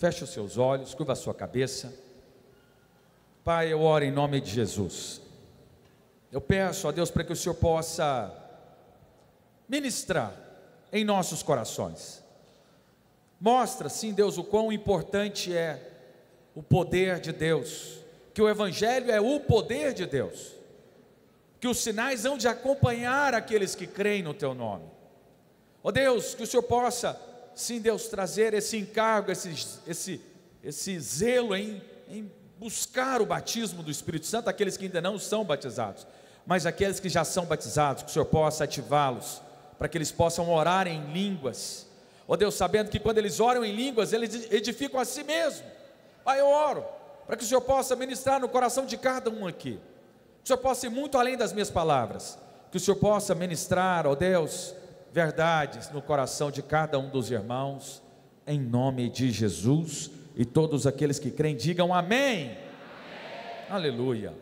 Feche os seus olhos, curva a sua cabeça. Pai, eu oro em nome de Jesus. Eu peço a Deus para que o Senhor possa ministrar em nossos corações. Mostra, sim, Deus, o quão importante é o poder de Deus, que o Evangelho é o poder de Deus, que os sinais hão de acompanhar aqueles que creem no Teu nome. Ó Deus, que o Senhor possa, sim, Deus, trazer esse encargo, esse zelo em buscar o batismo do Espírito Santo, aqueles que ainda não são batizados, mas aqueles que já são batizados, que o Senhor possa ativá-los, para que eles possam orar em línguas. Ó Deus, sabendo que quando eles oram em línguas, eles edificam a si mesmo. Pai, eu oro para que o Senhor possa ministrar no coração de cada um aqui, que o Senhor possa ir muito além das minhas palavras, que o Senhor possa ministrar, ó Deus, verdades no coração de cada um dos irmãos, em nome de Jesus. E todos aqueles que creem digam amém. Amém. Aleluia.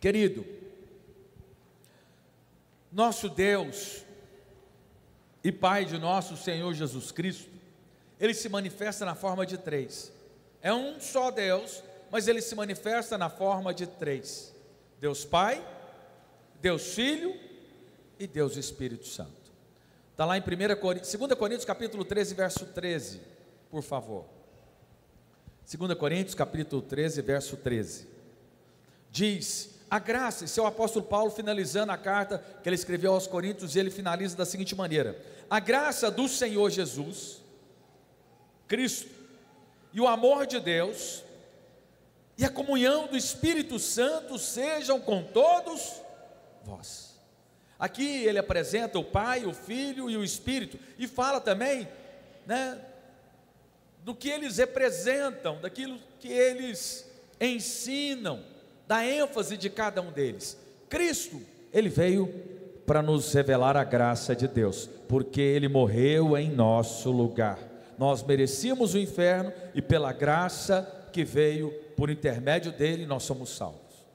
Querido, nosso Deus e Pai de nosso Senhor Jesus Cristo, Ele se manifesta na forma de três. É um só Deus, mas Ele se manifesta na forma de três: Deus Pai, Deus Filho e Deus Espírito Santo. Está lá em 2 Coríntios capítulo 13, verso 13, por favor. 2 Coríntios capítulo 13, verso 13. Diz: a graça, esse é o apóstolo Paulo finalizando a carta que ele escreveu aos Coríntios, e ele finaliza da seguinte maneira: a graça do Senhor Jesus Cristo, e o amor de Deus, e a comunhão do Espírito Santo sejam com todos vós. Aqui ele apresenta o Pai, o Filho e o Espírito, e fala também, do que eles representam, daquilo que eles ensinam, da ênfase de cada um deles. Cristo, ele veio para nos revelar a graça de Deus, porque ele morreu em nosso lugar. Nós merecíamos o inferno, e pela graça que veio por intermédio dele, nós somos salvos.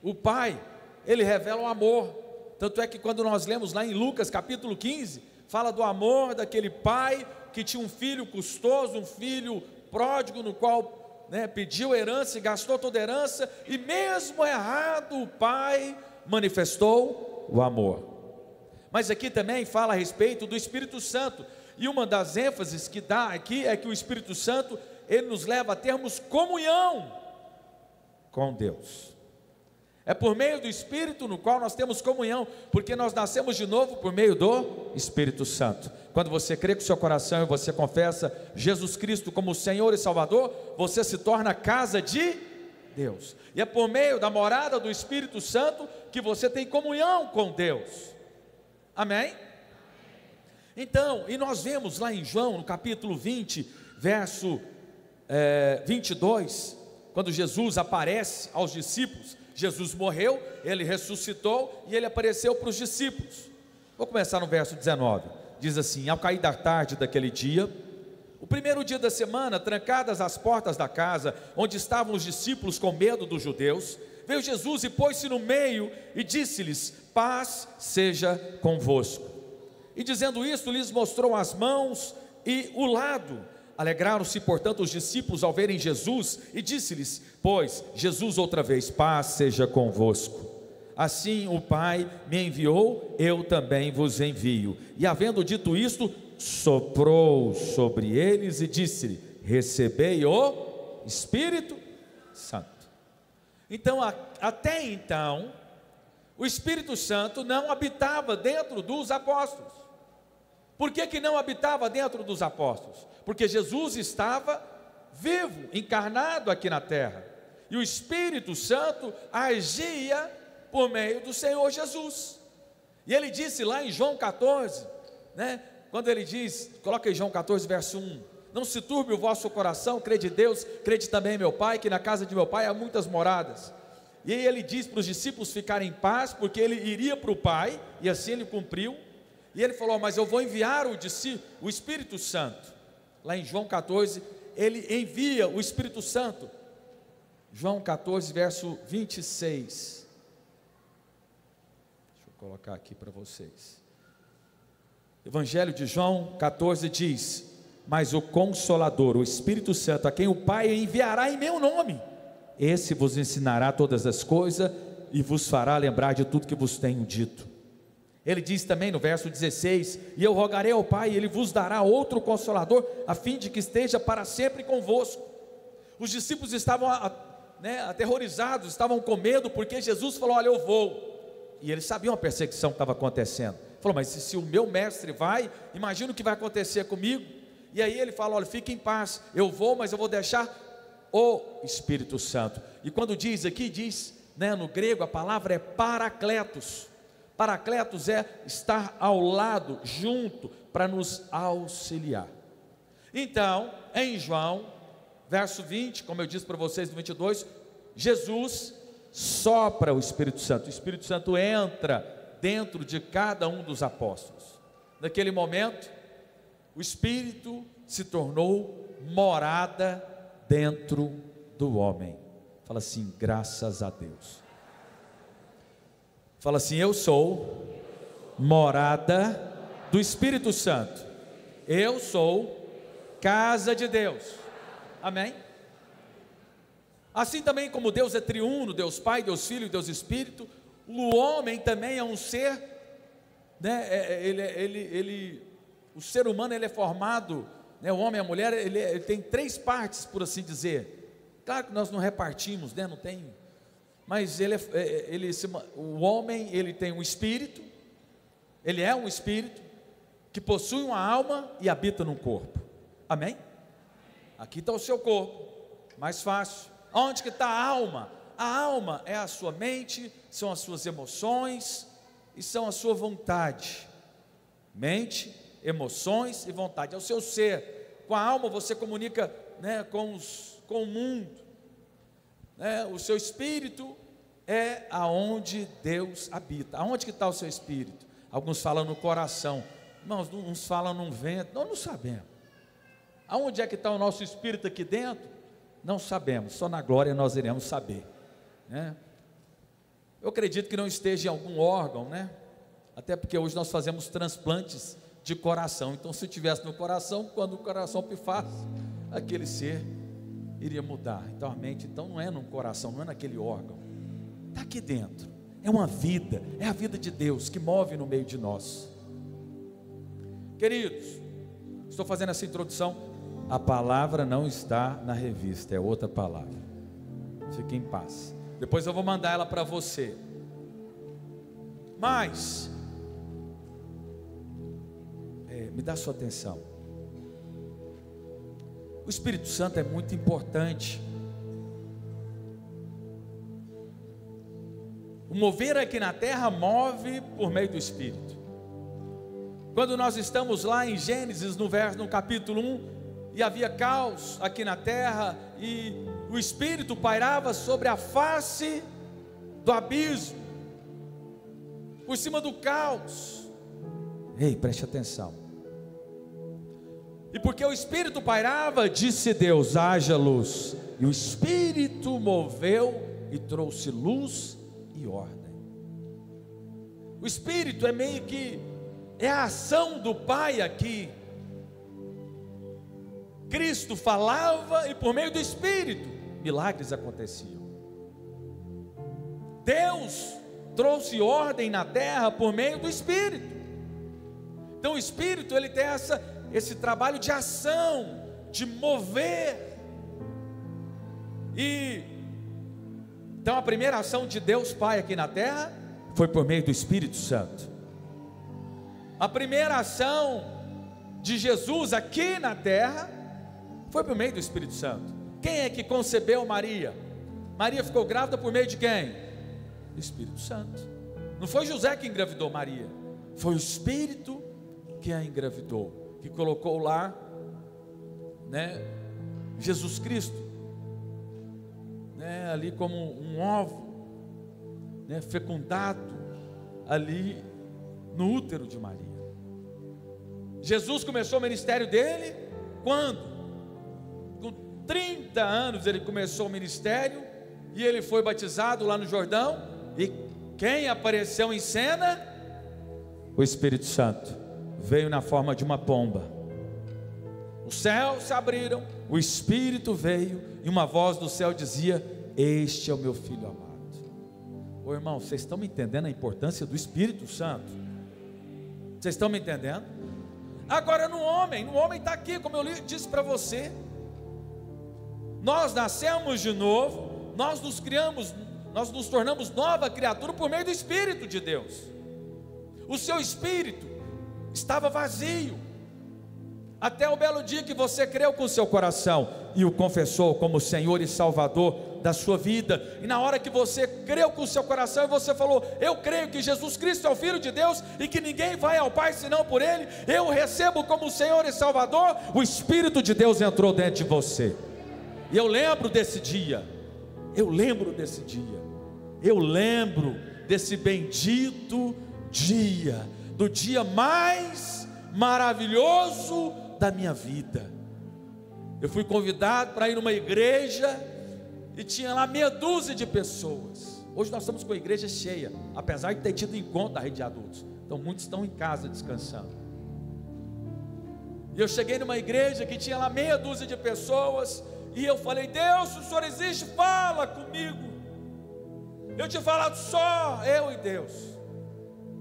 O Pai, ele revela o amor. Tanto é que quando nós lemos lá em Lucas capítulo 15, fala do amor daquele pai que tinha um filho custoso, um filho pródigo, no qual pediu herança e gastou toda a herança, e mesmo errado o pai manifestou o amor. Mas aqui também fala a respeito do Espírito Santo, e uma das ênfases que dá aqui é que o Espírito Santo, ele nos leva a termos comunhão com Deus. É por meio do Espírito no qual nós temos comunhão, porque nós nascemos de novo por meio do Espírito Santo. Quando você crê com o seu coração e você confessa Jesus Cristo como Senhor e Salvador, você se torna casa de Deus, e é por meio da morada do Espírito Santo que você tem comunhão com Deus. Amém? Então, e nós vemos lá em João, no capítulo 20, verso 22, quando Jesus aparece aos discípulos. Jesus morreu, ele ressuscitou e ele apareceu para os discípulos. Vou começar no verso 19. Diz assim: ao cair da tarde daquele dia, o primeiro dia da semana, trancadas as portas da casa onde estavam os discípulos com medo dos judeus, veio Jesus e pôs-se no meio e disse-lhes: paz seja convosco. E dizendo isto, lhes mostrou as mãos e o lado. Alegraram-se, portanto, os discípulos ao verem Jesus, e disse-lhes: pois Jesus outra vez, paz seja convosco. Assim o Pai me enviou, eu também vos envio. E havendo dito isto, soprou sobre eles e disse-lhe: recebei o Espírito Santo. Então, até então, o Espírito Santo não habitava dentro dos apóstolos. Por que não habitava dentro dos apóstolos? Porque Jesus estava vivo, encarnado aqui na terra, e o Espírito Santo agia por meio do Senhor Jesus. E ele disse lá em João 14, quando ele diz, coloca aí João 14 verso 1: não se turbe o vosso coração, crede em Deus, crede também em meu Pai, que na casa de meu Pai há muitas moradas. E aí ele diz para os discípulos ficarem em paz, porque ele iria para o Pai, e assim ele cumpriu. E ele falou: mas eu vou enviar o Espírito Santo. Lá em João 14, ele envia o Espírito Santo. João 14, verso 26. Deixa eu colocar aqui para vocês. Evangelho de João 14 diz: mas o Consolador, o Espírito Santo, a quem o Pai enviará em meu nome, esse vos ensinará todas as coisas e vos fará lembrar de tudo que vos tenho dito. Ele diz também no verso 16: e eu rogarei ao Pai, e Ele vos dará outro Consolador, a fim de que esteja para sempre convosco. Os discípulos estavam aterrorizados, estavam com medo, porque Jesus falou: olha, eu vou. E eles sabiam a perseguição que estava acontecendo. Falou: mas se o meu mestre vai, imagina o que vai acontecer comigo. E aí ele fala: olha, fique em paz, eu vou, mas eu vou deixar o Espírito Santo. E quando diz aqui, diz, no grego a palavra é Paracletos. Paracletos é estar ao lado, junto, para nos auxiliar. Então, em João, verso 20, como eu disse para vocês no 22, Jesus sopra o Espírito Santo. O Espírito Santo entra dentro de cada um dos apóstolos. Naquele momento, o Espírito se tornou morada dentro do homem. Fala assim: graças a Deus. Fala assim: eu sou morada do Espírito Santo. Eu sou casa de Deus. Amém? Assim também como Deus é triuno, Deus Pai, Deus Filho e Deus Espírito, o homem também é um ser, o ser humano ele é formado, o homem e a mulher, ele tem três partes, por assim dizer. Claro que nós não repartimos, não tem, mas o homem ele tem um espírito, ele é um espírito que possui uma alma e habita num corpo. Amém? Aqui está o seu corpo, mais fácil. Onde que está a alma? A alma é a sua mente, são as suas emoções e são a sua vontade. Mente, emoções e vontade, é o seu ser. Com a alma você comunica, com o mundo. O seu espírito é aonde Deus habita. Aonde que está o seu espírito? Alguns falam no coração, irmãos, uns falam no vento. Nós não sabemos. Aonde é que está o nosso espírito aqui dentro? Não sabemos, só na glória nós iremos saber. Eu acredito que não esteja em algum órgão, até porque hoje nós fazemos transplantes de coração. Então, se tivesse no coração, quando o coração pifasse, aquele ser iria mudar. Então a mente não é no coração, não é naquele órgão, está aqui dentro. É uma vida, é a vida de Deus que move no meio de nós. Queridos, estou fazendo essa introdução. A palavra não está na revista, é outra palavra. Fique em paz. Depois eu vou mandar ela para você. Mas me dá sua atenção. O Espírito Santo é muito importante. O mover aqui na terra move por meio do Espírito. Quando nós estamos lá em Gênesis, no capítulo 1, e havia caos aqui na terra, e o Espírito pairava sobre a face do abismo, por cima do caos. Ei, preste atenção. E porque o Espírito pairava, disse Deus: haja luz. E o Espírito moveu e trouxe luz e ordem. O Espírito é meio que a ação do Pai aqui. Cristo falava e por meio do Espírito milagres aconteciam. Deus trouxe ordem na terra por meio do Espírito. Então o Espírito ele tem esse trabalho de ação, de mover. Então a primeira ação de Deus Pai aqui na terra foi por meio do Espírito Santo. A primeira ação de Jesus aqui na terra foi por meio do Espírito Santo. Quem é que concebeu Maria? Maria ficou grávida por meio de quem? Do Espírito Santo. Não foi José que engravidou Maria, foi o Espírito que a engravidou, que colocou lá, Jesus Cristo, ali como um ovo, fecundado ali no útero de Maria. Jesus começou o ministério dele quando? Com 30 anos ele começou o ministério, e ele foi batizado lá no Jordão. E quem apareceu em cena? O Espírito Santo. O veio na forma de uma pomba. Os céus se abriram, o Espírito veio, e uma voz do céu dizia: este é o meu Filho amado. Ô irmão, vocês estão me entendendo a importância do Espírito Santo? Vocês estão me entendendo? Agora no homem está aqui, como eu disse para você. Nós nascemos de novo, nós nos criamos, nós nos tornamos nova criatura por meio do Espírito de Deus. O seu espírito estava vazio, até o belo dia que você creu com o seu coração e o confessou como Senhor e Salvador da sua vida. E na hora que você creu com o seu coração e você falou: eu creio que Jesus Cristo é o Filho de Deus e que ninguém vai ao Pai senão por Ele, eu recebo como Senhor e Salvador, o Espírito de Deus entrou dentro de você. E eu lembro desse dia, eu lembro desse bendito dia, do dia mais maravilhoso da minha vida. Eu fui convidado para ir numa igreja e tinha lá meia dúzia de pessoas. Hoje nós estamos com a igreja cheia, apesar de ter tido encontro da rede de adultos, então muitos estão em casa descansando. E eu cheguei numa igreja que tinha lá meia dúzia de pessoas, e eu falei: Deus, se o Senhor existe, fala comigo. Eu tinha falado só eu e Deus.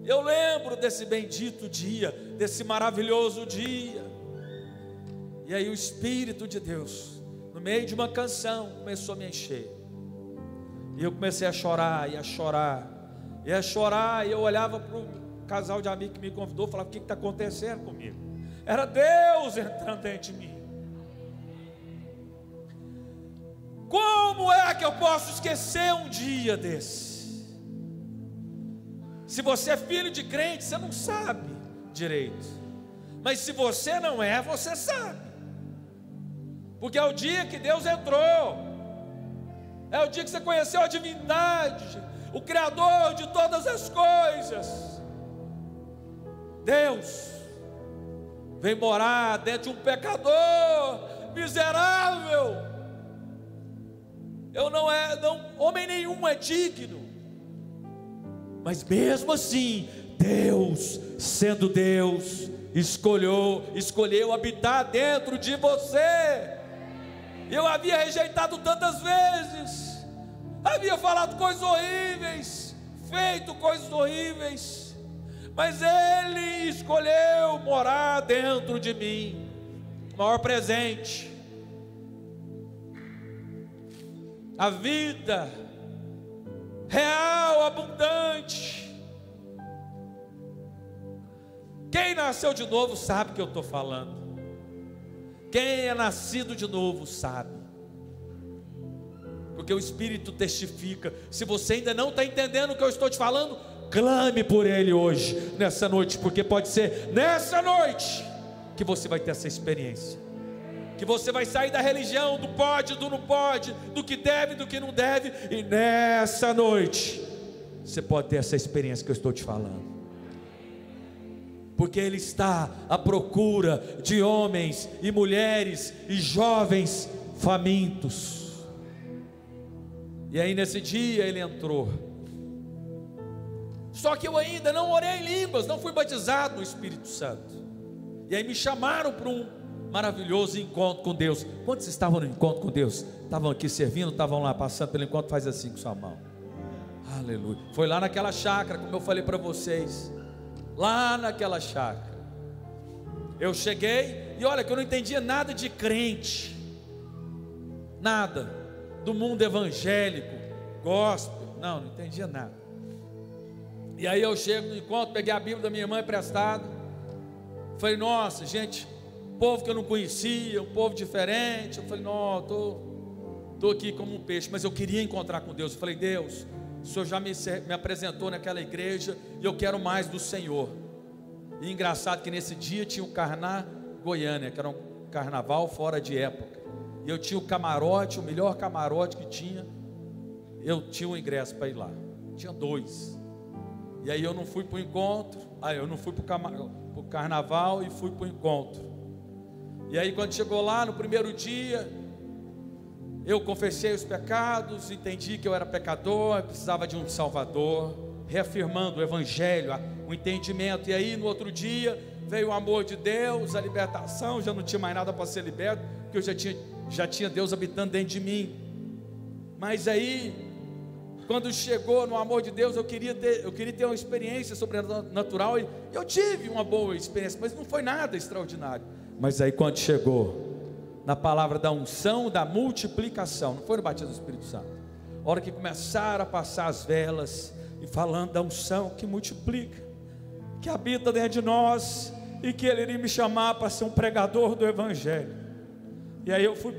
Eu lembro desse bendito dia, desse maravilhoso dia. E aí o Espírito de Deus, no meio de uma canção, começou a me encher. E eu comecei a chorar, e eu olhava para o casal de amigos que me convidou, falava: o que está acontecendo comigo? Era Deus entrando dentro de mim. Como é que eu posso esquecer um dia desse? Se você é filho de crente, você não sabe direito. Mas se você não é, você sabe. Porque é o dia que Deus entrou. É o dia que você conheceu a divindade, o Criador de todas as coisas. Deus vem morar dentro de um pecador miserável. Homem nenhum é digno. Mas mesmo assim, Deus, sendo Deus, escolheu habitar dentro de você. Eu havia rejeitado tantas vezes, havia falado coisas horríveis, feito coisas horríveis, mas Ele escolheu morar dentro de mim. O maior presente, a vida real, abundante. Quem nasceu de novo sabe o que eu estou falando. Quem é nascido de novo sabe, porque o Espírito testifica. Se você ainda não está entendendo o que eu estou te falando, clame por Ele hoje, nessa noite, porque pode ser nessa noite que você vai ter essa experiência, que você vai sair da religião, do pode, do não pode, do que deve, do que não deve, e nessa noite você pode ter essa experiência que eu estou te falando. Porque Ele está à procura de homens e mulheres e jovens famintos. E aí nesse dia Ele entrou. Só que eu ainda não orei em línguas, não fui batizado no Espírito Santo. E aí me chamaram para um maravilhoso encontro com Deus. Quantos estavam no encontro com Deus? Estavam aqui servindo, estavam lá passando pelo encontro? Faz assim com sua mão. Aleluia. Foi lá naquela chácara, como eu falei para vocês. Lá naquela chácara eu cheguei, e olha que eu não entendia nada de crente, nada do mundo evangélico, gospel, não entendia nada. E aí eu chego no encontro, peguei a Bíblia da minha irmã emprestada, falei: nossa gente, povo que eu não conhecia, um povo diferente. Eu falei: não, estou aqui como um peixe, mas eu queria encontrar com Deus. Eu falei: Deus, o Senhor já me apresentou naquela igreja, e eu quero mais do Senhor. E engraçado que nesse dia tinha o Carná Goiânia, que era um carnaval fora de época, e eu tinha o camarote, o melhor camarote que tinha. Eu tinha um ingresso para ir lá, tinha 2. E aí eu não fui para o encontro, eu não fui para o carnaval e fui para o encontro. E aí quando chegou lá no primeiro dia, eu confessei os pecados, entendi que eu era pecador, precisava de um Salvador, reafirmando o Evangelho, o entendimento. E aí no outro dia veio o amor de Deus, a libertação, já não tinha mais nada para ser liberto, porque eu já tinha Deus habitando dentro de mim. Mas aí, quando chegou no amor de Deus, eu queria ter uma experiência sobrenatural, e eu tive uma boa experiência, mas não foi nada extraordinário. Mas aí quando chegou na palavra da unção, da multiplicação, não foi no batismo do Espírito Santo, a hora que começaram a passar as velas, e falando da unção que multiplica, que habita dentro de nós, e que Ele iria me chamar para ser um pregador do Evangelho. E aí eu fui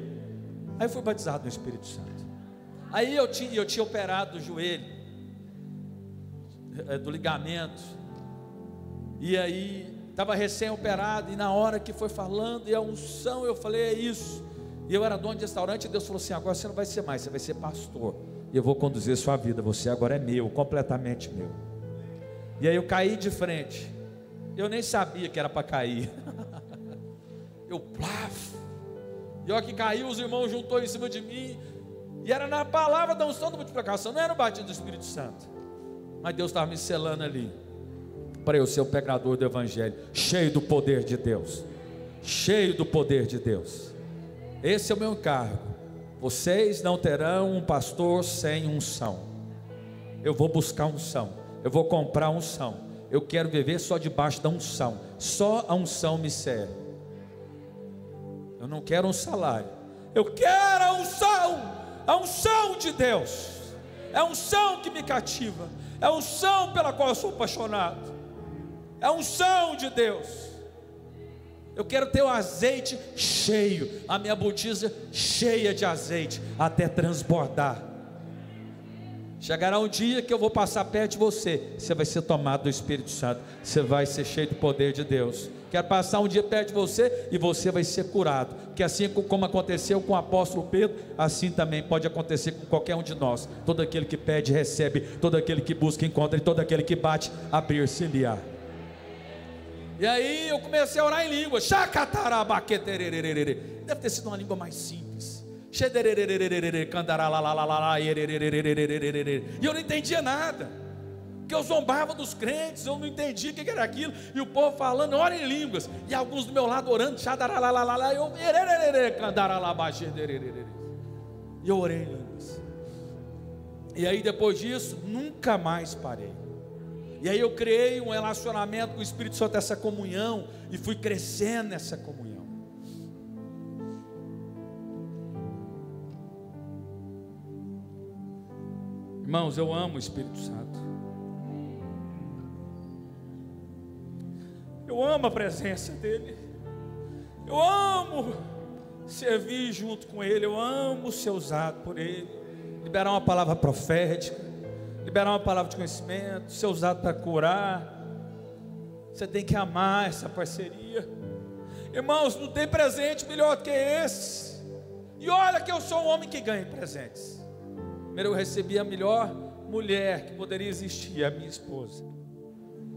batizado no Espírito Santo. Aí eu tinha operado o joelho, do ligamento, e aí estava recém-operado, e na hora que foi falando, e a unção, eu falei, é isso. E eu era dono de restaurante, e Deus falou assim: agora você não vai ser mais, você vai ser pastor, e eu vou conduzir sua vida, você agora é meu, completamente meu. E aí eu caí de frente, eu nem sabia que era para cair, eu plaf, e a hora que caiu, os irmãos juntou em cima de mim, e era na palavra da unção da multiplicação, não era no batismo do Espírito Santo, mas Deus estava me selando ali, para eu ser o pregador do Evangelho, cheio do poder de Deus, cheio do poder de Deus. Esse é o meu encargo. Vocês não terão um pastor sem unção. Eu vou buscar unção, eu vou comprar unção, eu quero viver só debaixo da unção, só a unção me serve. Eu não quero um salário, eu quero a unção de Deus. É a unção que me cativa, é a unção pela qual eu sou apaixonado, é a unção de Deus. Eu quero ter o azeite cheio, a minha botija cheia de azeite, até transbordar. Chegará um dia que eu vou passar perto de você, você vai ser tomado do Espírito Santo, você vai ser cheio do poder de Deus. Quero passar um dia perto de você, e você vai ser curado, que assim como aconteceu com o apóstolo Pedro, assim também pode acontecer com qualquer um de nós. Todo aquele que pede, recebe; todo aquele que busca, encontra; e todo aquele que bate, abrir-se-lhe-á. E aí eu comecei a orar em língua. Deve ter sido uma língua mais simples. E eu não entendia nada, porque eu zombava dos crentes, eu não entendia o que era aquilo, e o povo falando, ora em línguas, e alguns do meu lado orando, e eu orei em línguas. E aí depois disso, nunca mais parei. E aí eu criei um relacionamento com o Espírito Santo, essa comunhão, e fui crescendo nessa comunhão. Irmãos, eu amo o Espírito Santo. Eu amo a presença dEle. Eu amo servir junto com Ele. Eu amo ser usado por Ele. Liberar uma palavra profética, liberar uma palavra de conhecimento, ser usado para curar. Você tem que amar essa parceria. Irmãos, não tem presente melhor do que esse. E olha que eu sou um homem que ganha presentes. Primeiro eu recebi a melhor mulher que poderia existir, a minha esposa.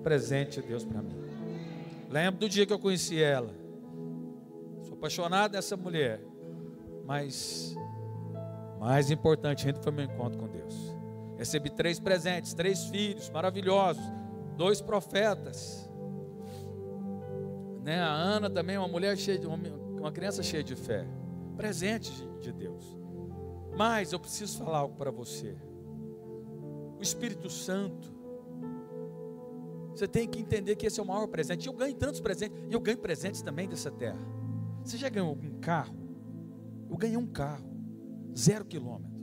Presente de Deus para mim. Lembro do dia que eu conheci ela. Sou apaixonado nessa mulher. Mas mais importante ainda foi meu encontro com Deus. Recebi 3 presentes, 3 filhos maravilhosos, 2 profetas, né? A Ana também, uma mulher cheia de uma criança cheia de fé, presente de Deus. Mas eu preciso falar algo para você. O Espírito Santo, você tem que entender que esse é o maior presente. Eu ganho tantos presentes, e eu ganho presentes também dessa terra. Você já ganhou um carro? Eu ganhei um carro, 0 quilômetro.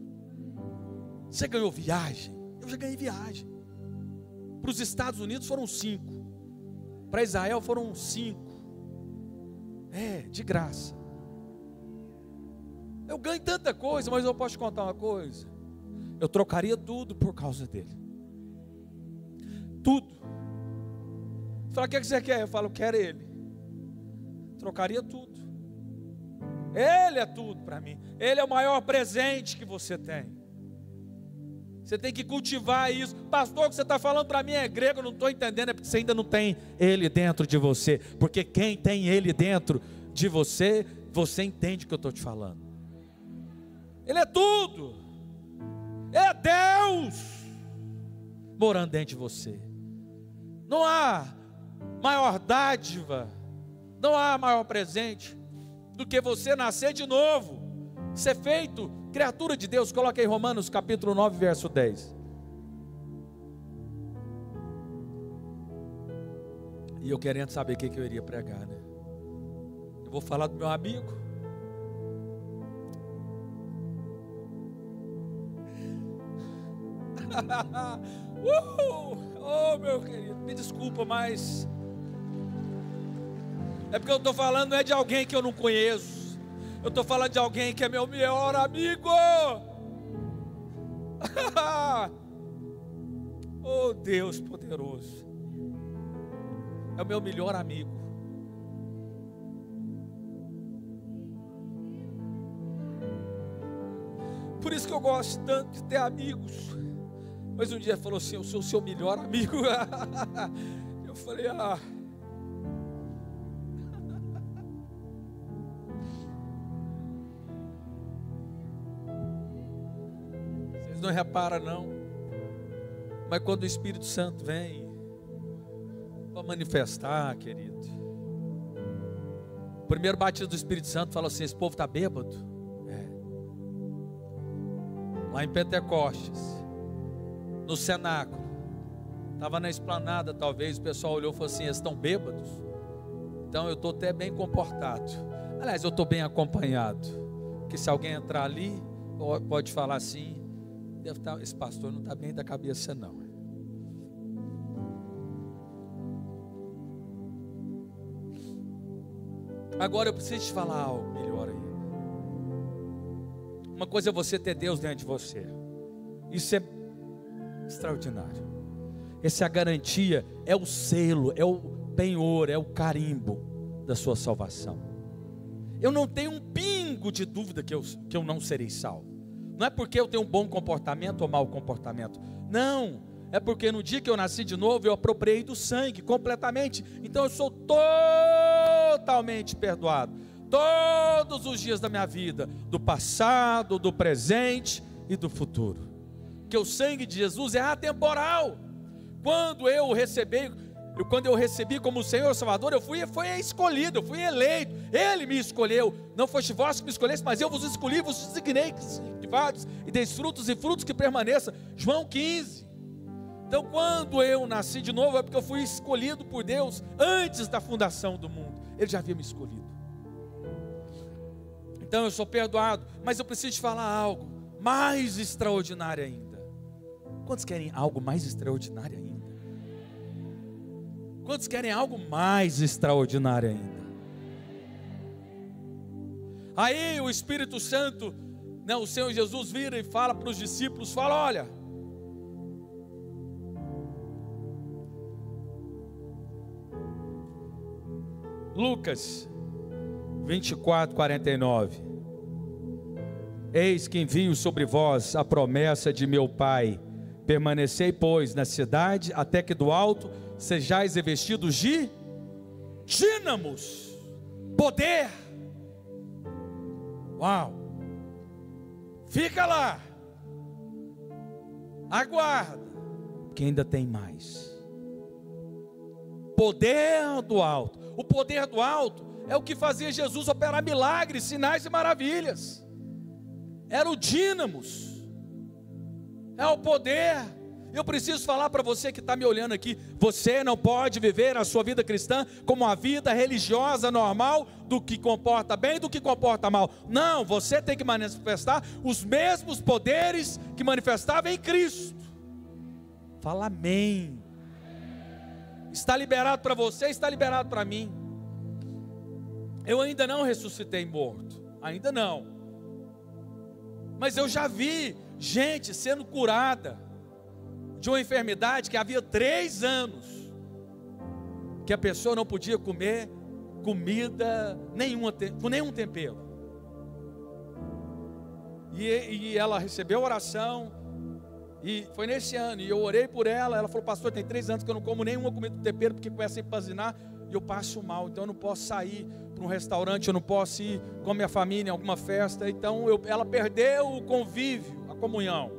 Você ganhou viagem? Eu já ganhei viagem. Para os Estados Unidos foram 5. Para Israel foram 5. De graça. Eu ganho tanta coisa, mas eu posso te contar uma coisa. Eu trocaria tudo por causa dele. Tudo. Você fala, o que você quer? Eu falo, eu quero ele. Trocaria tudo. Ele é tudo para mim. Ele é o maior presente que você tem. Você tem que cultivar isso. Pastor, o que você está falando para mim é grego, eu não estou entendendo. É porque você ainda não tem ele dentro de você. Porque quem tem ele dentro de você, você entende o que eu estou te falando. Ele é tudo. É Deus morando dentro de você. Não há maior dádiva, não há maior presente do que você nascer de novo, ser feito criatura de Deus. Coloca aí Romanos capítulo 9, verso 10. E eu querendo saber o que eu iria pregar, né? Eu vou falar do meu amigo. Oh, meu querido, me desculpa, mas é porque eu estou falando não é de alguém que eu não conheço. Eu estou falando de alguém que é meu melhor amigo. Oh, Deus poderoso, é o meu melhor amigo. Por isso que eu gosto tanto de ter amigos. Mas um dia ele falou assim: eu sou o seu melhor amigo. Eu falei: vocês não reparam não, mas quando o Espírito Santo vem para manifestar, querido, o primeiro batismo do Espírito Santo fala assim: esse povo está bêbado. Lá em Pentecostes, no cenáculo, estava na esplanada, talvez o pessoal olhou e falou assim: eles estão bêbados? Então eu estou até bem comportado. Aliás, eu estou bem acompanhado, porque se alguém entrar ali, pode falar assim: deve estar, esse pastor não está bem da cabeça não. Agora eu preciso te falar algo melhor aí. Uma coisa é você ter Deus dentro de você, isso é extraordinário. Essa é a garantia, é o selo, é o penhor, é o carimbo da sua salvação. Eu não tenho um pingo de dúvida que eu não serei salvo. Não é porque eu tenho um bom comportamento ou mau comportamento, não, é porque no dia que eu nasci de novo eu apropriei do sangue completamente. Então eu sou totalmente perdoado todos os dias da minha vida, do passado, do presente e do futuro, porque o sangue de Jesus é atemporal. Quando eu recebi como Senhor e Salvador, fui escolhido, eu fui eleito, Ele me escolheu. Não foste vós que me escolheste, mas eu vos escolhi, vos designei e deis frutos e frutos que permaneçam. João 15. Então quando eu nasci de novo, é porque eu fui escolhido por Deus antes da fundação do mundo. Ele já havia me escolhido. Então eu sou perdoado, mas eu preciso te falar algo mais extraordinário ainda. Quantos querem algo mais extraordinário ainda? Quantos querem algo mais extraordinário ainda? Aí o Espírito Santo, o Senhor Jesus vira e fala para os discípulos, fala: olha, Lucas 24, 49. Eis que envio sobre vós a promessa de meu Pai. Permanecei, pois, na cidade, até que do alto sejais revestidos de dínamos, poder. Uau! Fica lá, aguarda, que ainda tem mais. Poder do alto. O poder do alto é o que fazia Jesus operar milagres, sinais e maravilhas. Era o dínamos, é o poder. Eu preciso falar para você que está me olhando aqui: você não pode viver a sua vida cristã como uma vida religiosa normal, do que comporta bem, do que comporta mal. Não, você tem que manifestar os mesmos poderes que manifestava em Cristo. Fala amém. Está liberado para você, está liberado para mim. Eu ainda não ressuscitei morto, ainda não, mas eu já vi gente sendo curada de uma enfermidade que havia 3 anos, que a pessoa não podia comer comida nenhuma, com nenhum tempero, e ela recebeu oração, e foi nesse ano, e eu orei por ela. Ela falou: pastor, tem 3 anos que eu não como nenhuma comida com tempero, porque começa a empazinar, e eu passo mal, então eu não posso sair para um restaurante, eu não posso ir com a minha família em alguma festa. Então ela perdeu o convívio, a comunhão.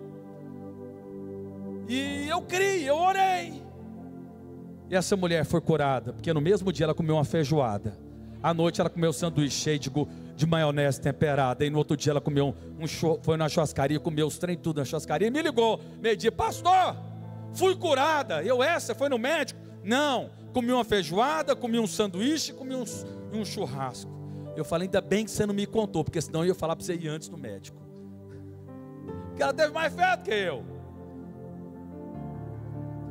E eu criei, eu orei. E essa mulher foi curada, porque no mesmo dia ela comeu uma feijoada. À noite ela comeu um sanduíche cheio de maionese temperada. E no outro dia ela comeu foi na churrascaria, comeu os trem tudo na churrascaria. E me ligou, meio-dia: pastor, fui curada. Você foi no médico? Não, comi uma feijoada, comi um sanduíche, comi um churrasco. Eu falei: ainda bem que você não me contou, porque senão eu ia falar para você ir antes do médico. Porque ela teve mais fé do que eu.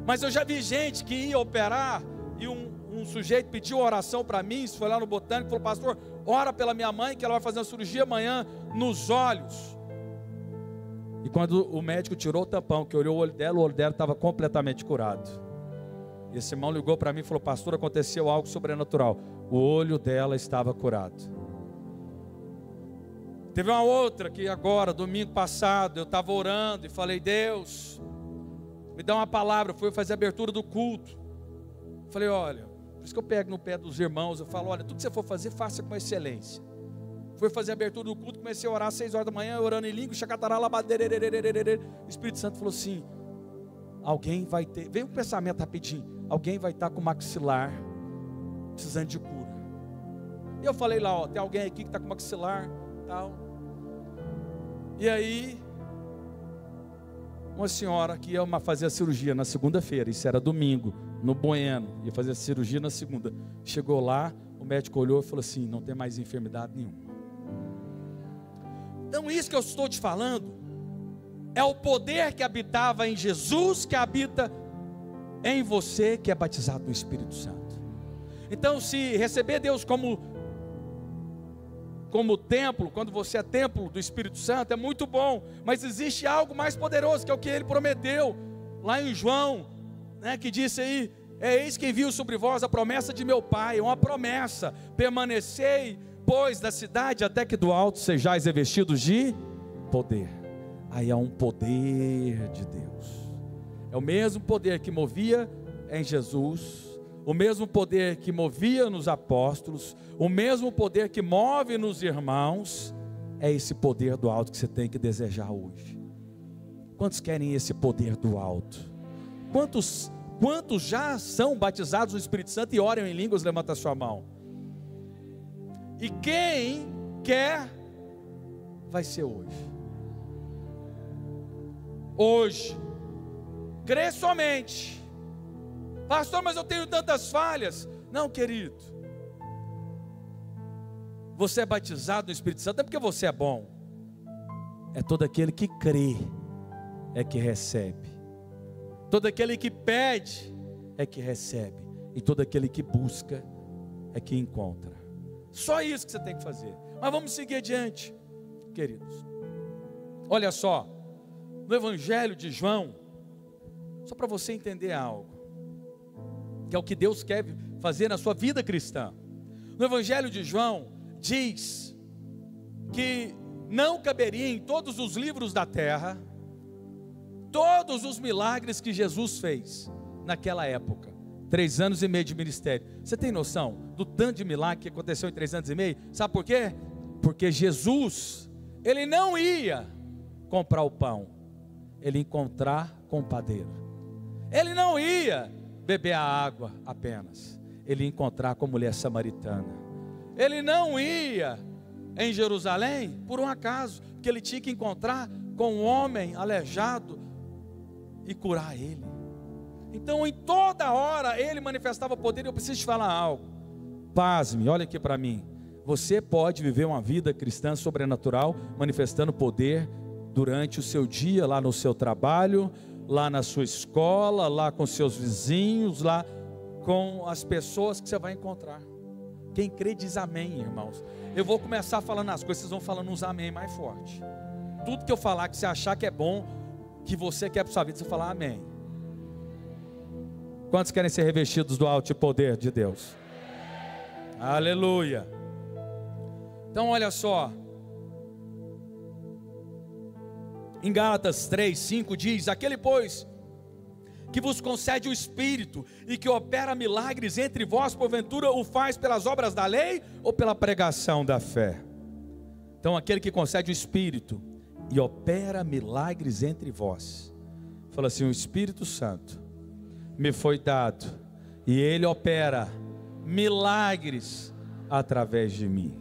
Mas eu já vi gente que ia operar e um sujeito pediu oração para mim, foi lá no Botânico, falou: pastor, ora pela minha mãe que ela vai fazer uma cirurgia amanhã nos olhos. E quando o médico tirou o tampão, que olhou o olho dela estava completamente curado. E esse irmão ligou para mim e falou: pastor, aconteceu algo sobrenatural. O olho dela estava curado. Teve uma outra que agora, domingo passado, eu estava orando e falei: Deus, me dá uma palavra. Eu fui fazer a abertura do culto. Falei: olha, por isso que eu pego no pé dos irmãos, eu falo: olha, tudo que você for fazer, faça com excelência. Fui fazer a abertura do culto, comecei a orar às 6 horas da manhã, orando em língua, o Espírito Santo falou assim: alguém vai ter, veio um pensamento rapidinho, alguém vai estar com o maxilar precisando de cura. E eu falei lá: ó, tem alguém aqui que está com maxilar, tal. E aí, uma senhora que ia fazer a cirurgia na segunda-feira, isso era domingo, no Bueno, ia fazer a cirurgia na segunda. Chegou lá, o médico olhou e falou assim: não tem mais enfermidade nenhuma. Então isso que eu estou te falando é o poder que habitava em Jesus, que habita em você, que é batizado no Espírito Santo. Então, se receber Deus como templo, quando você é templo do Espírito Santo, é muito bom, mas existe algo mais poderoso, que é o que Ele prometeu lá em João, né, que disse aí: eis que envio sobre vós a promessa de meu Pai. Uma promessa: permanecei, pois, na cidade, até que do alto sejais revestidos de poder. Aí há um poder de Deus. É o mesmo poder que movia em Jesus, o mesmo poder que movia nos apóstolos, o mesmo poder que move nos irmãos. É esse poder do alto que você tem que desejar hoje. Quantos querem esse poder do alto? Quantos já são batizados no Espírito Santo e oram em línguas? Levanta a sua mão. E quem quer, vai ser hoje. Hoje. Crê somente. Pastor, mas eu tenho tantas falhas. Não, querido. Você é batizado no Espírito Santo não é porque você é bom. É todo aquele que crê é que recebe. Todo aquele que pede é que recebe. E todo aquele que busca é que encontra. Só isso que você tem que fazer. Mas vamos seguir adiante, queridos. Olha só, no Evangelho de João, só para você entender algo, que é o que Deus quer fazer na sua vida cristã. No Evangelho de João, diz que não caberia em todos os livros da terra todos os milagres que Jesus fez naquela época. 3 anos e meio de ministério. Você tem noção do tanto de milagre que aconteceu em 3 anos e meio? Sabe por quê? Porque Jesus, Ele não ia comprar o pão, Ele ia encontrar com o padeiro. Ele não ia beber a água apenas, Ele ia encontrar com a mulher samaritana. Ele não ia em Jerusalém por um acaso, porque Ele tinha que encontrar com um homem aleijado e curar ele. Então, em toda hora, Ele manifestava poder. Eu preciso te falar algo. Pasme, olha aqui para mim. Você pode viver uma vida cristã sobrenatural, manifestando poder durante o seu dia, lá no seu trabalho, lá na sua escola, lá com seus vizinhos, lá com as pessoas que você vai encontrar. Quem crê diz amém, irmãos. Eu vou começar falando as coisas, vocês vão falando uns amém mais forte. Tudo que eu falar que você achar que é bom, que você quer para sua vida, você falar amém. Quantos querem ser revestidos do alto poder de Deus? Aleluia. Então olha só, em Gálatas 3:5 diz: aquele pois que vos concede o Espírito e que opera milagres entre vós, porventura o faz pelas obras da lei ou pela pregação da fé? Então aquele que concede o Espírito e opera milagres entre vós, fala assim: o Espírito Santo me foi dado e Ele opera milagres através de mim.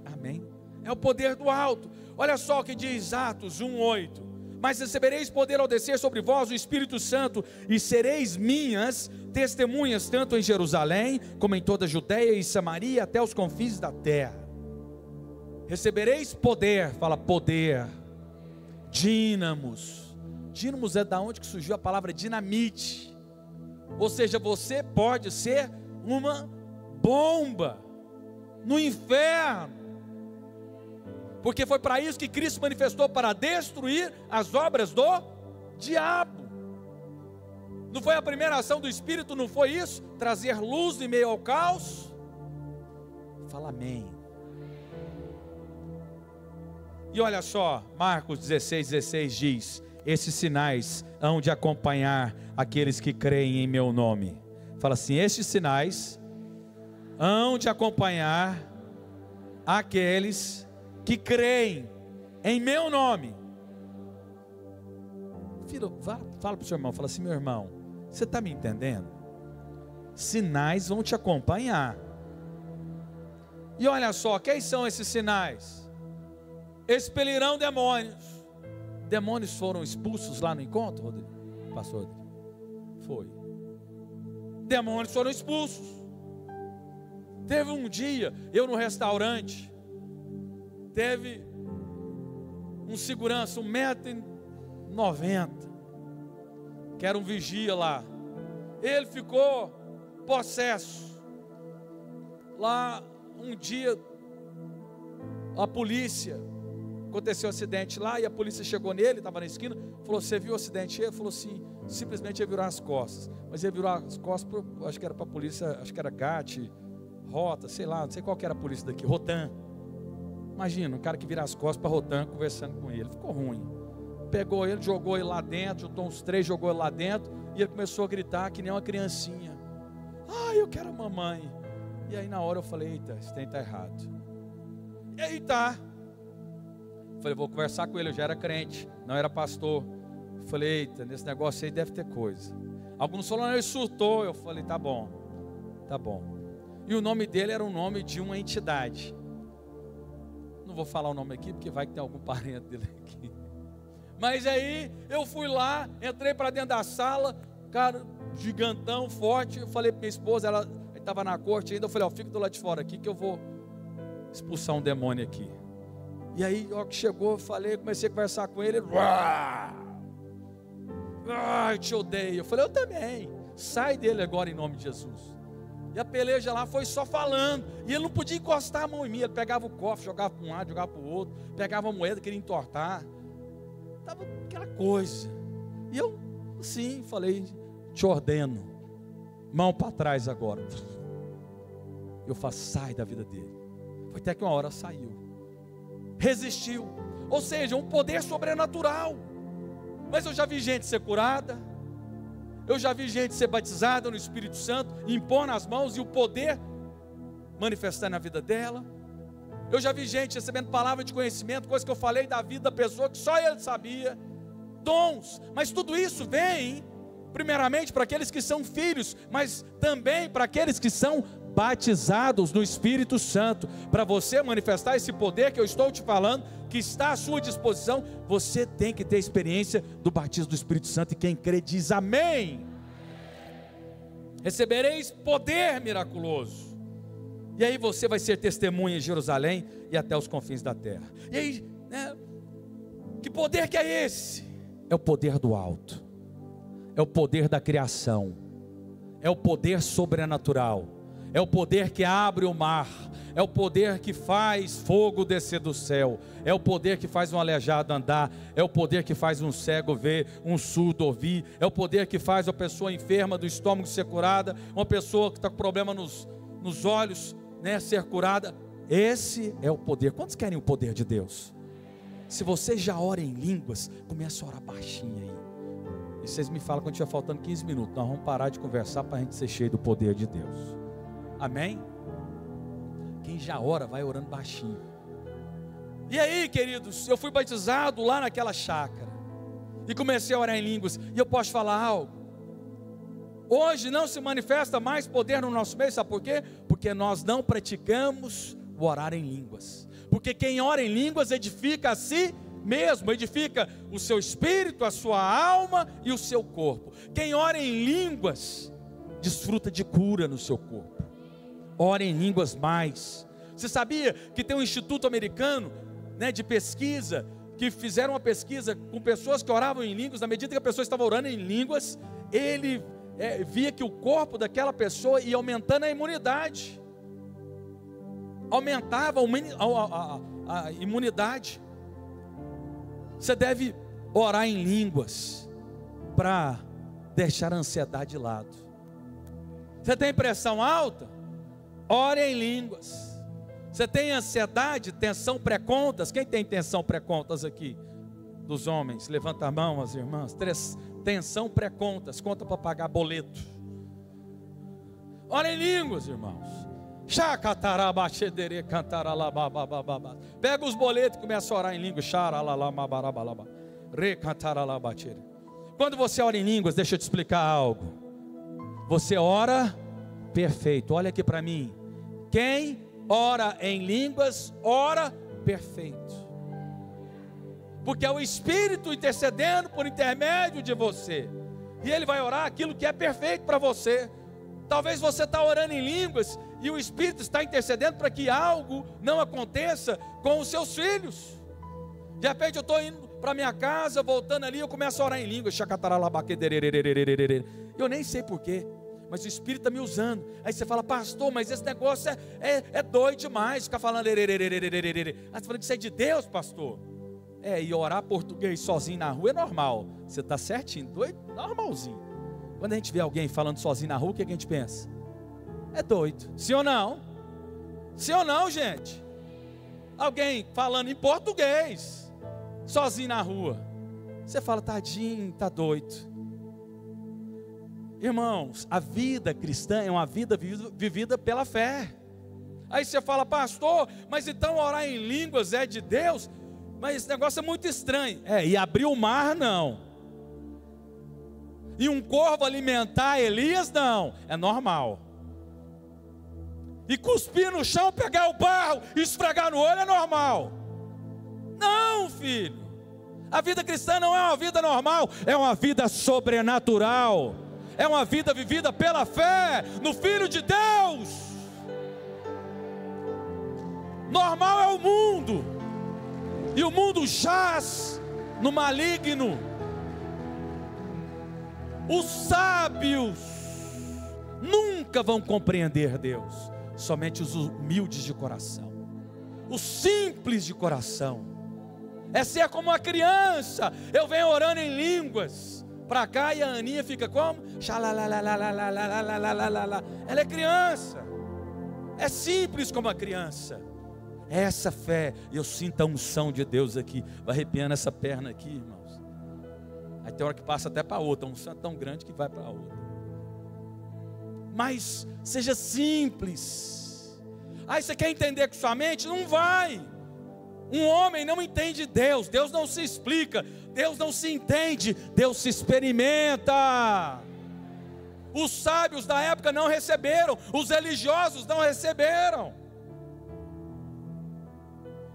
Amém? É o poder do alto. Olha só o que diz Atos 1:8: mas recebereis poder ao descer sobre vós o Espírito Santo, e sereis minhas testemunhas, tanto em Jerusalém, como em toda a Judeia e Samaria, até os confins da terra. Recebereis poder, fala poder, dínamos. Dínamos é da onde que surgiu a palavra dinamite. Ou seja, você pode ser uma bomba no inferno, porque foi para isso que Cristo manifestou, para destruir as obras do diabo. Não foi a primeira ação do Espírito, não foi isso? Trazer luz em meio ao caos? Fala amém. E olha só, Marcos 16:16 diz: esses sinais hão de acompanhar aqueles que creem em meu nome. Fala assim: estes sinais hão de acompanhar aqueles que creem em meu nome. Filho, fala para o seu irmão, fala assim: meu irmão, você está me entendendo? Sinais vão te acompanhar. E olha só, quem são esses sinais? Expelirão demônios. Demônios foram expulsos lá no encontro, Rodrigo? Pastor Rodrigo? Foi. Demônios foram expulsos. Teve um dia, eu no restaurante, teve um segurança, 1,90 m, que era um vigia lá. Ele ficou possesso. Lá um dia, a polícia, aconteceu um acidente lá, e a polícia chegou nele, estava na esquina, falou: você viu o acidente? Ele falou assim, simplesmente ia virar as costas. Mas ele virou as costas, acho que era para a polícia, acho que era GAT, Rota, sei lá, não sei qual que era a polícia daqui, Rotan. Imagina, um cara que vira as costas para Rotan, conversando com ele, ficou ruim. Pegou ele, jogou ele lá dentro, juntou uns 3, jogou ele lá dentro, e ele começou a gritar que nem uma criancinha: ai, eu quero a mamãe. E aí na hora eu falei: eita, esse trem está errado. E aí tá. Falei: vou conversar com ele. Eu já era crente, não era pastor. Falei: eita, nesse negócio aí deve ter coisa. Alguns falaram: ele surtou. Eu falei: tá bom, tá bom. E o nome dele era o nome de uma entidade. Não vou falar o nome aqui, porque vai que tem algum parente dele aqui. Mas aí eu fui lá, entrei para dentro da sala, cara, gigantão, forte. Eu falei para minha esposa, ela estava na corte ainda. Eu falei: ó, fica do lado de fora aqui, que eu vou expulsar um demônio aqui. E aí, ó, que chegou, eu falei, comecei a conversar com ele. Eu te odeio. Eu falei: eu também. Sai dele agora em nome de Jesus. E a peleja lá foi só falando. E ele não podia encostar a mão em mim. Ele pegava o cofre, jogava para um lado, jogava para o outro. Pegava a moeda, queria entortar. Estava aquela coisa. E eu, assim, falei: te ordeno, mão para trás agora. Eu faço: sai da vida dele. Foi até que uma hora saiu. Resistiu. Ou seja, um poder sobrenatural. Mas eu já vi gente ser curada. Eu já vi gente ser batizada no Espírito Santo, impor nas mãos e o poder manifestar na vida dela. Eu já vi gente recebendo palavra de conhecimento, coisa que eu falei da vida da pessoa que só ele sabia. Dons. Mas tudo isso vem primeiramente para aqueles que são filhos, mas também para aqueles que são batizados no Espírito Santo. Para você manifestar esse poder que eu estou te falando, que está à sua disposição, você tem que ter experiência do batismo do Espírito Santo. E quem crê diz amém. Recebereis poder miraculoso. E aí você vai ser testemunha em Jerusalém e até os confins da terra. E aí, né, que poder que é esse? É o poder do alto. É o poder da criação. É o poder sobrenatural. É o poder que abre o mar. É o poder que faz fogo descer do céu. É o poder que faz um aleijado andar. É o poder que faz um cego ver, um surdo ouvir. É o poder que faz uma pessoa enferma do estômago ser curada. Uma pessoa que está com problema nos olhos, né, ser curada. Esse é o poder. Quantos querem o poder de Deus? Se você já ora em línguas, comece a orar baixinho aí. E vocês me falam quando estiver faltando 15 minutos. Nós vamos parar de conversar para a gente ser cheio do poder de Deus. Amém? Quem já ora, vai orando baixinho. E aí, queridos, eu fui batizado lá naquela chácara. E comecei a orar em línguas. E eu posso falar algo. Hoje não se manifesta mais poder no nosso meio, sabe por quê? Porque nós não praticamos o orar em línguas. Porque quem ora em línguas edifica a si mesmo, edifica o seu espírito, a sua alma e o seu corpo. Quem ora em línguas desfruta de cura no seu corpo. Ora em línguas mais. Você sabia que tem um instituto americano, né, de pesquisa, que fizeram uma pesquisa com pessoas que oravam em línguas? Na medida que a pessoa estava orando em línguas, ele via que o corpo daquela pessoa ia aumentando a imunidade. Aumentava a imunidade. Você deve orar em línguas para deixar a ansiedade de lado. Você tem pressão alta? Ore em línguas. Você tem ansiedade, tensão pré-contas? Quem tem tensão pré-contas aqui? Dos homens, levanta a mão, as irmãs. Tensão pré-contas, conta para pagar boleto. Ore em línguas, irmãos. Pega os boletos e começa a orar em línguas. Quando você ora em línguas, deixa eu te explicar algo. Você ora perfeito. Olha aqui para mim. Quem ora em línguas, ora perfeito. Porque é o Espírito intercedendo por intermédio de você. E Ele vai orar aquilo que é perfeito para você. Talvez você está orando em línguas e o Espírito está intercedendo para que algo não aconteça com os seus filhos. De repente eu estou indo para minha casa, voltando ali, eu começo a orar em línguas. Eu nem sei porquê, mas o Espírito está me usando. Aí você fala, pastor, mas esse negócio é doido demais, ficar falando. Aí você fala que isso é de Deus, pastor. E orar português sozinho na rua é normal. Você está certinho, doido, normalzinho. Quando a gente vê alguém falando sozinho na rua, o que a gente pensa? É doido, sim ou não? Sim ou não, gente? Alguém falando em português, sozinho na rua, você fala, tadinho, tá doido. Irmãos, a vida cristã é uma vida vivida pela fé. Aí você fala, pastor, mas então orar em línguas é de Deus? Mas esse negócio é muito estranho. E abrir o mar não. E um corvo alimentar Elias não. É normal. E cuspir no chão, pegar o barro e esfregar no olho é normal. Não, filho. A vida cristã não é uma vida normal, é uma vida sobrenatural. É uma vida vivida pela fé no Filho de Deus. Normal é o mundo. E o mundo jaz no maligno. Os sábios nunca vão compreender Deus. Somente os humildes de coração, os simples de coração. É ser como uma criança. Eu venho orando em línguas para cá e a Aninha fica como? Ela é criança. É simples como a criança. É essa fé. Eu sinto a unção de Deus aqui. Vai arrepiando essa perna aqui, irmãos. Aí tem hora que passa até para outra. A unção é tão grande que vai para a outra. Mas seja simples. Aí você quer entender com sua mente? Não vai. Um homem não entende Deus. Deus não se explica. Deus não se entende. Deus se experimenta. Os sábios da época não receberam. Os religiosos não receberam.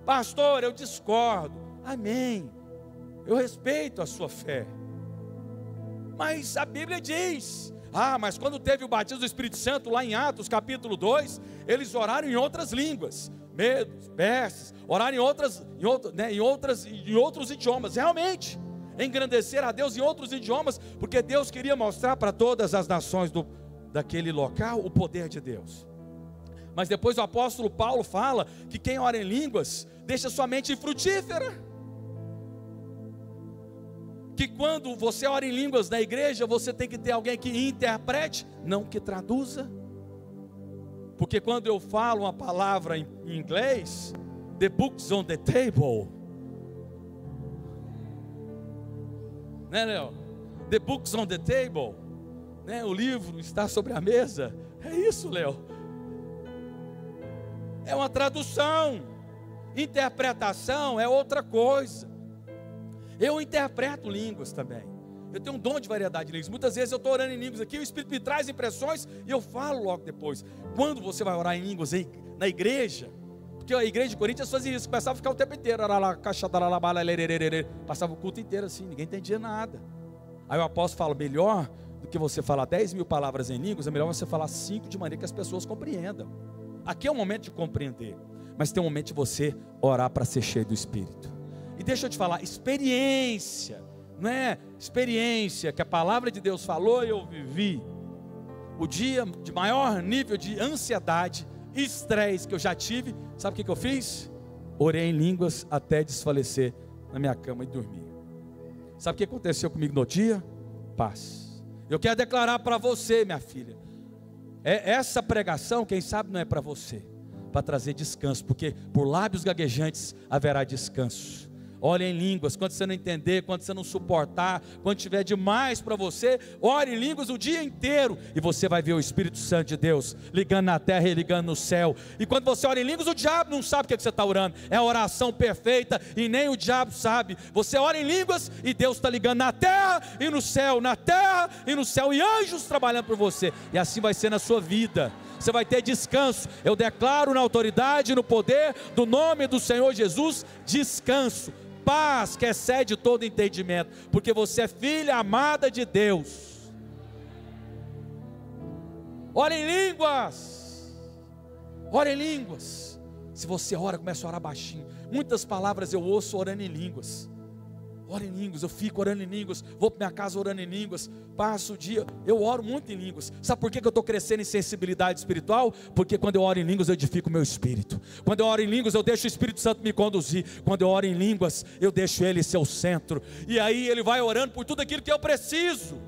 Pastor, eu discordo. Amém. Eu respeito a sua fé. Mas a Bíblia diz... mas quando teve o batismo do Espírito Santo, lá em Atos capítulo 2, eles oraram em outras línguas, medos, persas, oraram em outros idiomas, realmente, engrandecer a Deus em outros idiomas, porque Deus queria mostrar para todas as nações daquele local o poder de Deus. Mas depois o apóstolo Paulo fala que quem ora em línguas, deixa sua mente frutífera. Que quando você ora em línguas na igreja, você tem que ter alguém que interprete, não que traduza. Porque quando eu falo uma palavra em inglês, the books on the table, né, Léo? The books on the table, né? O livro está sobre a mesa. É isso, Léo. É uma tradução. Interpretação é outra coisa. Eu interpreto línguas também. Eu tenho um dom de variedade de línguas. Muitas vezes eu estou orando em línguas aqui, o Espírito me traz impressões e eu falo logo depois. Quando você vai orar em línguas na igreja, porque a igreja de Coríntios fazia isso, começava a ficar o tempo inteiro, passava o culto inteiro assim, ninguém entendia nada. Aí o apóstolo fala, melhor do que você falar 10.000 palavras em línguas, é melhor você falar 5 de maneira que as pessoas compreendam. Aqui é o momento de compreender, mas tem um momento de você orar para ser cheio do Espírito. E deixa eu te falar, experiência, não é experiência que a palavra de Deus falou e eu vivi. O dia de maior nível de ansiedade, estresse que eu já tive, sabe o que eu fiz? Orei em línguas até desfalecer na minha cama e dormir. Sabe o que aconteceu comigo no dia? Paz. Eu quero declarar para você, minha filha, essa pregação, quem sabe não é para você, para trazer descanso, porque por lábios gaguejantes haverá descanso. Ore em línguas, quando você não entender, quando você não suportar, quando tiver demais para você, ore em línguas o dia inteiro, e você vai ver o Espírito Santo de Deus ligando na terra e ligando no céu. E quando você ora em línguas, o diabo não sabe o que você está orando, é a oração perfeita, e nem o diabo sabe. Você ora em línguas, e Deus está ligando na terra e no céu, na terra e no céu, e anjos trabalhando por você, e assim vai ser na sua vida. Você vai ter descanso. Eu declaro na autoridade e no poder do nome do Senhor Jesus, descanso, paz que excede todo entendimento, porque você é filha amada de Deus. Ora em línguas. Ora em línguas. Se você ora, começa a orar baixinho. Muitas palavras eu ouço orando em línguas. Oro em línguas, eu fico orando em línguas, vou para minha casa orando em línguas, passo o dia, eu oro muito em línguas. Sabe por que eu estou crescendo em sensibilidade espiritual? Porque quando eu oro em línguas eu edifico o meu espírito. Quando eu oro em línguas eu deixo o Espírito Santo me conduzir. Quando eu oro em línguas eu deixo Ele ser o centro. E aí Ele vai orando por tudo aquilo que eu preciso.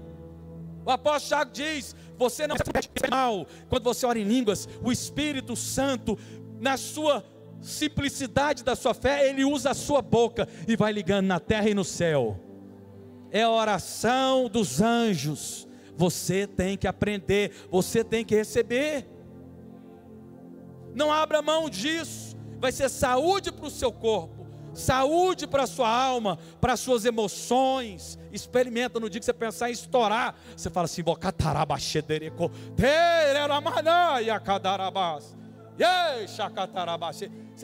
O apóstolo Tiago diz, você não é mal. Quando você ora em línguas, o Espírito Santo, na sua simplicidade da sua fé, Ele usa a sua boca e vai ligando na terra e no céu. É a oração dos anjos. Você tem que aprender, você tem que receber. Não abra mão disso. Vai ser saúde para o seu corpo, saúde para a sua alma, para as suas emoções. Experimenta no dia que você pensar em estourar, você fala assim, você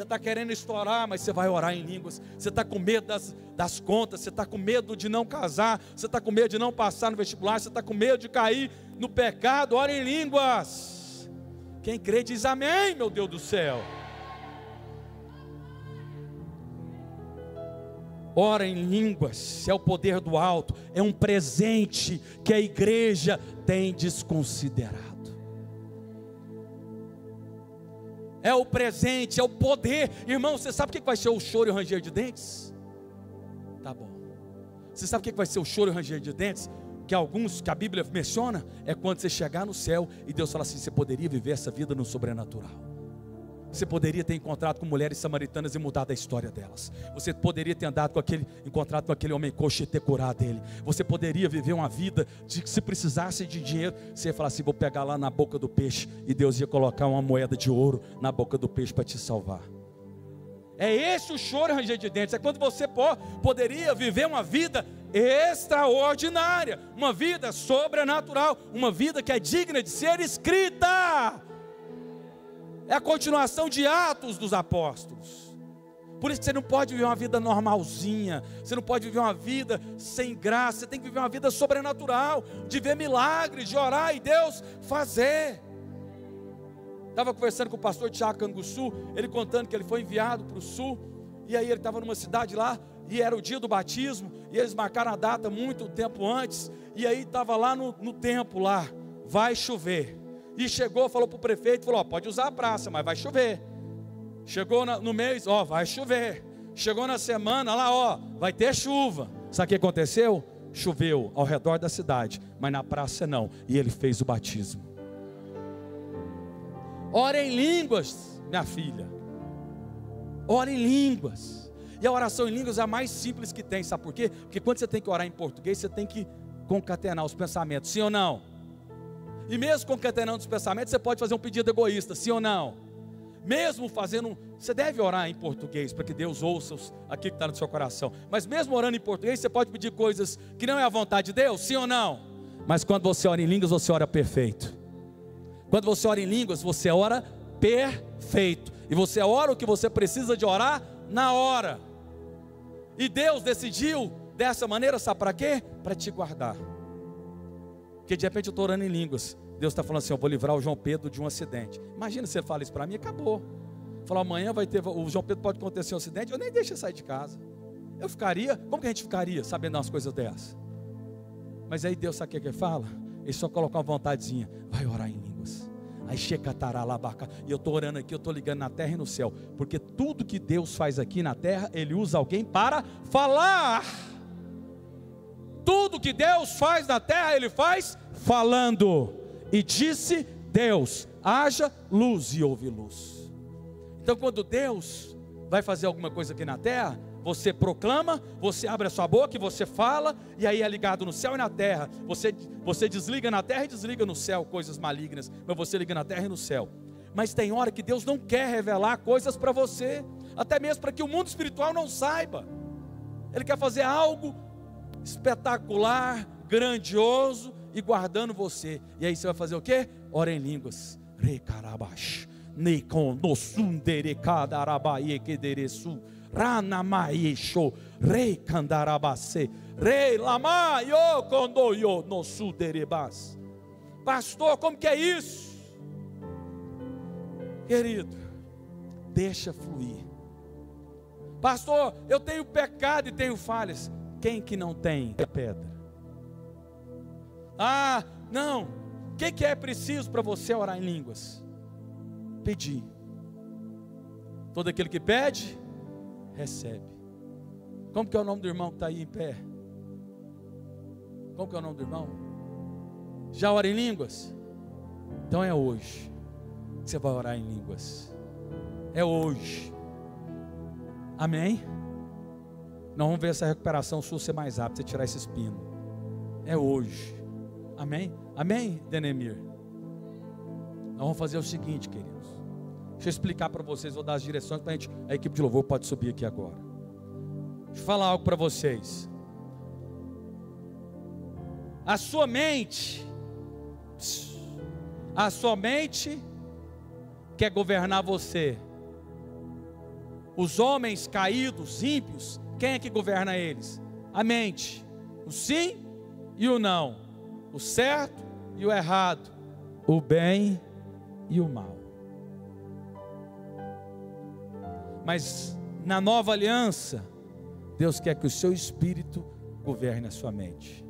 está querendo estourar, mas você vai orar em línguas. Você está com medo das contas, você está com medo de não casar, você está com medo de não passar no vestibular, você está com medo de cair no pecado. Ora em línguas. Quem crê diz amém, meu Deus do céu. Ora em línguas, é o poder do alto, é um presente que a igreja tem desconsiderado. É o presente, é o poder. Irmão, você sabe o que vai ser o choro e o ranger de dentes? Tá bom. Você sabe o que vai ser o choro e o ranger de dentes? Que a Bíblia menciona, é quando você chegar no céu e Deus fala assim, você poderia viver essa vida no sobrenatural. Você poderia ter encontrado com mulheres samaritanas e mudado a história delas. Você poderia ter encontrado com aquele homem coxo e ter curado ele. Você poderia viver uma vida de que se precisasse de dinheiro, você ia falar assim, vou pegar lá na boca do peixe, e Deus ia colocar uma moeda de ouro na boca do peixe para te salvar. É esse o choro e ranger de dentes. É quando você poderia viver uma vida extraordinária, uma vida sobrenatural, uma vida que é digna de ser escrita. É a continuação de Atos dos Apóstolos. Por isso que você não pode viver uma vida normalzinha, você não pode viver uma vida sem graça, você tem que viver uma vida sobrenatural, de ver milagres, de orar e Deus fazer. Estava conversando com o pastor Tiago Canguçu, ele contando que ele foi enviado para o sul, e aí ele estava numa cidade lá, e era o dia do batismo, e eles marcaram a data muito tempo antes, e aí estava lá no templo lá, vai chover. E chegou, falou para o prefeito, falou, pode usar a praça, mas vai chover. Chegou no mês, vai chover. Chegou na semana, lá, vai ter chuva. Sabe o que aconteceu? Choveu ao redor da cidade, mas na praça não. E ele fez o batismo. Ora em línguas, minha filha. Ora em línguas. E a oração em línguas é a mais simples que tem, sabe por quê? Porque quando você tem que orar em português, você tem que concatenar os pensamentos, sim ou não? E mesmo concatenando os pensamentos, você pode fazer um pedido egoísta, sim ou não? mesmo fazendo, você deve orar em português, para que Deus ouça aquilo que está no seu coração, mas mesmo orando em português, você pode pedir coisas que não é a vontade de Deus, sim ou não? Mas quando você ora em línguas, você ora perfeito. Quando você ora em línguas, você ora perfeito, e você ora o que você precisa de orar na hora. E Deus decidiu dessa maneira, sabe para quê? Para te guardar. Porque de repente eu estou orando em línguas, Deus está falando assim: eu vou livrar o João Pedro de um acidente. Imagina se ele fala isso para mim, acabou. Falar, amanhã vai ter, o João Pedro pode acontecer um acidente, eu nem deixo ele sair de casa. Eu ficaria, como que a gente ficaria sabendo umas coisas dessas? Mas aí Deus sabe o que ele fala? Ele só coloca uma vontadezinha: vai orar em línguas. Aí checatará lá, e eu estou orando aqui, eu estou ligando na terra e no céu, porque tudo que Deus faz aqui na terra, Ele usa alguém para falar. Tudo que Deus faz na terra, Ele faz falando. E disse Deus: haja luz, e houve luz. Então quando Deus vai fazer alguma coisa aqui na terra, você proclama, você abre a sua boca e você fala, e aí é ligado no céu e na terra. Você desliga na terra e desliga no céu coisas malignas, mas você liga na terra e no céu. Mas tem hora que Deus não quer revelar coisas para você, até mesmo para que o mundo espiritual não saiba. Ele quer fazer algo espetacular, grandioso, e guardando você. E aí você vai fazer o quê? Ora em línguas. Recarabash, nekon nosundere kadarabaye kederesu. Ranamaisho, rei candarabase, rei lamaio condoio no suderebas. Pastor, como que é isso? Querido, deixa fluir. Pastor, eu tenho pecado e tenho falhas. Quem que não tem? É pedra. Ah, não. O que é preciso para você orar em línguas? Pedir. Todo aquele que pede, recebe. Como que é o nome do irmão que está aí em pé? Como que é o nome do irmão? Já ora em línguas? Então é hoje que você vai orar em línguas. É hoje. Amém? Nós vamos ver essa recuperação sua ser mais rápida, você tirar esse espino. É hoje. Amém? Amém, Denemir? Nós vamos fazer o seguinte, queridos. Deixa eu explicar para vocês, vou dar as direções para a equipe de louvor pode subir aqui agora. Deixa eu falar algo para vocês. A sua mente quer governar você. Os homens caídos, ímpios, quem é que governa eles? A mente. O sim e o não. O certo e o errado. O bem e o mal. Mas na nova aliança, Deus quer que o seu espírito governe a sua mente.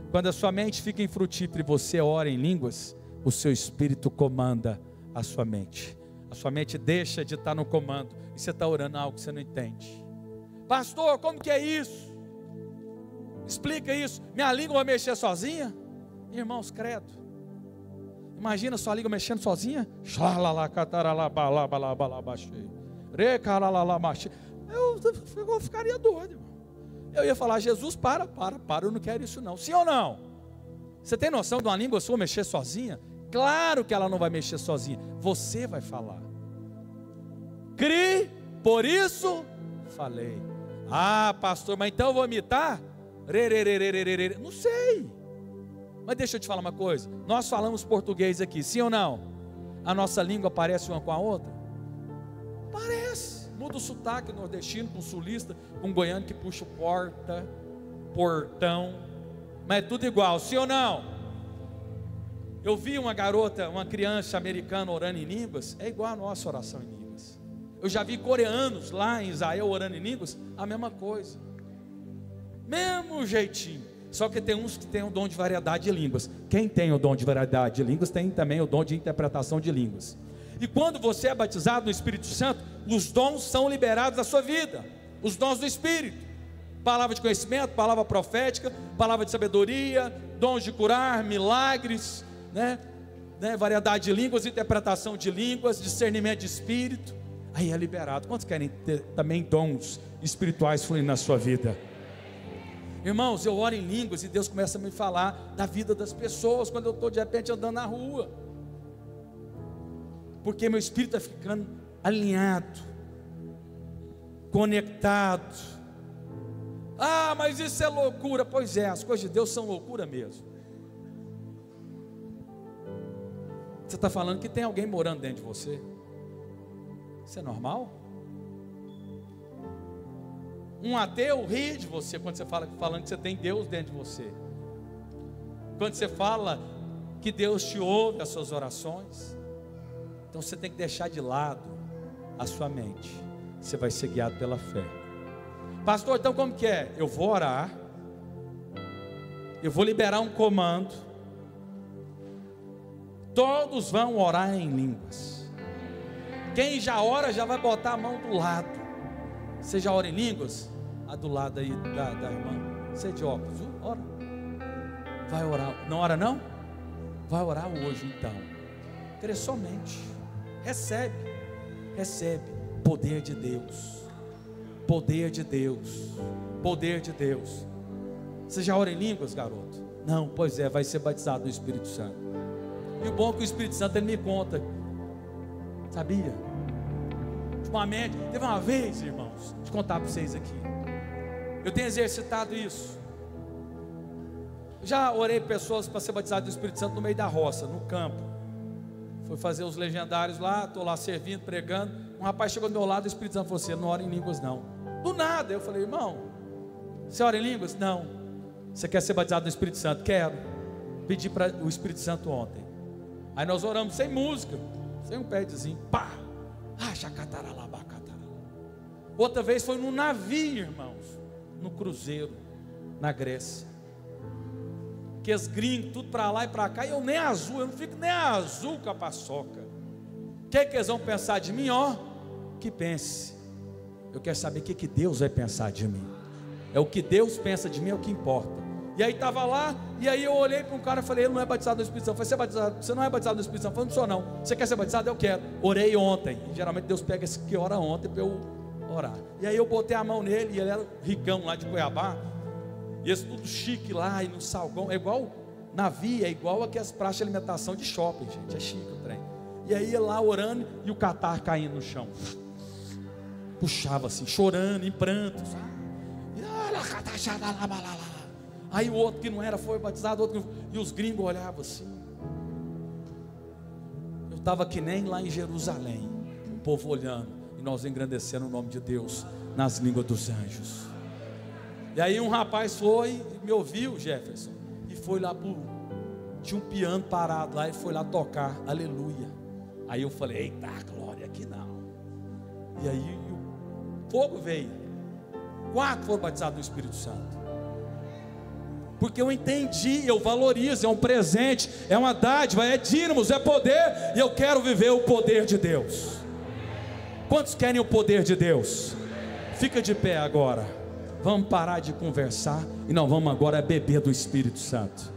Quando a sua mente fica infrutífera e você ora em línguas, o seu espírito comanda a sua mente. A sua mente deixa de estar no comando e você está orando algo que você não entende. Pastor, como que é isso? Explica isso. Minha língua vai mexer sozinha? Irmãos, credo. Imagina sua língua mexendo sozinha? Eu ficaria doido, irmão. Eu ia falar: Jesus, para, eu não quero isso não. Sim ou não? Você tem noção de uma língua sua mexer sozinha? Claro que ela não vai mexer sozinha. Você vai falar. Crie, por isso falei. Ah, pastor, mas então eu vou imitar? Não sei. Mas deixa eu te falar uma coisa. Nós falamos português aqui, sim ou não? A nossa língua parece uma com a outra? Parece. Muda o sotaque nordestino com sulista, com goiano que puxa porta, portão. Mas é tudo igual, sim ou não? Eu vi uma garota, uma criança americana orando em línguas. É igual a nossa oração em línguas. Eu já vi coreanos lá em Israel orando em línguas. A mesma coisa. Mesmo jeitinho. Só que tem uns que têm o dom de variedade de línguas. Quem tem o dom de variedade de línguas tem também o dom de interpretação de línguas. E quando você é batizado no Espírito Santo, os dons são liberados na sua vida. Os dons do Espírito. Palavra de conhecimento, palavra profética, palavra de sabedoria, dons de curar, milagres, variedade de línguas, interpretação de línguas, discernimento de espírito. Aí é liberado. Quantos querem ter também dons espirituais fluindo na sua vida? Irmãos, eu oro em línguas e Deus começa a me falar da vida das pessoas quando eu estou de repente andando na rua. Porque meu espírito está ficando alinhado, conectado. Ah, mas isso é loucura. Pois é, as coisas de Deus são loucura mesmo. Você está falando que tem alguém morando dentro de você? Isso é normal? Um ateu ri de você quando você fala falando que você tem Deus dentro de você. Quando você fala que Deus te ouve as suas orações. Então você tem que deixar de lado a sua mente. Você vai ser guiado pela fé. Pastor, então como que é? Eu vou orar, eu vou liberar um comando, todos vão orar em línguas. Quem já ora já vai botar a mão do lado. Você já ora em línguas? A do lado aí da irmã. Você é de óculos, ora. Vai orar, não ora não? Vai orar hoje então. Crê somente. Recebe poder de Deus. Poder de Deus. Poder de Deus. Você já ora em línguas, garoto? Não, pois é, vai ser batizado no Espírito Santo. E o bom é que o Espírito Santo ele me conta. Sabia? Ultimamente, teve uma vez, irmãos, deixa eu contar para vocês aqui. Eu tenho exercitado isso. Já orei pessoas para ser batizado no Espírito Santo no meio da roça, no campo. Fui fazer os legendários lá, estou lá servindo, pregando. Um rapaz chegou do meu lado, o Espírito Santo falou assim: não ora em línguas não. Do nada, eu falei: irmão, você ora em línguas? Não. Você quer ser batizado no Espírito Santo? Quero. Pedi para o Espírito Santo ontem. Aí nós oramos sem música, sem um pedezinho, pá. Outra vez foi num navio, irmãos, no cruzeiro, na Grécia. Que os gringos, tudo para lá e para cá, e eu nem azul, eu não fico nem azul com a paçoca. O que eles vão pensar de mim? Ó, que pense. Eu quero saber o que Deus vai pensar de mim. É o que Deus pensa de mim, é o que importa. E aí estava lá, e aí eu olhei para um cara e falei: ele não é batizado no Espírito Santo. Eu falei: você não é batizado no Espírito Santo? Eu falei: não sou não. Você quer ser batizado? Eu quero. Orei ontem. E geralmente Deus pega esse que ora ontem para eu orar. E aí eu botei a mão nele, e ele era ricão lá de Cuiabá. E esse tudo chique lá, e no salgão, é igual navio, é igual aquelas praças de alimentação de shopping, gente, é chique o trem. E aí ele lá orando, e o catarro caindo no chão, puxava assim, chorando, em prantos. Aí o outro que não era foi batizado, outro e os gringos olhavam assim. Eu estava que nem lá em Jerusalém, o povo olhando, e nós engrandecendo o nome de Deus nas línguas dos anjos. E aí um rapaz foi, me ouviu, Jefferson, e foi lá tinha um piano parado lá, e foi lá tocar, aleluia. Aí eu falei: eita glória, aqui não. E aí o fogo veio, 4 foram batizados no Espírito Santo. Porque eu entendi, eu valorizo, é um presente, é uma dádiva, é dínamos, é poder, e eu quero viver o poder de Deus. Quantos querem o poder de Deus? Fica de pé agora. Vamos parar de conversar e nós vamos agora beber do Espírito Santo.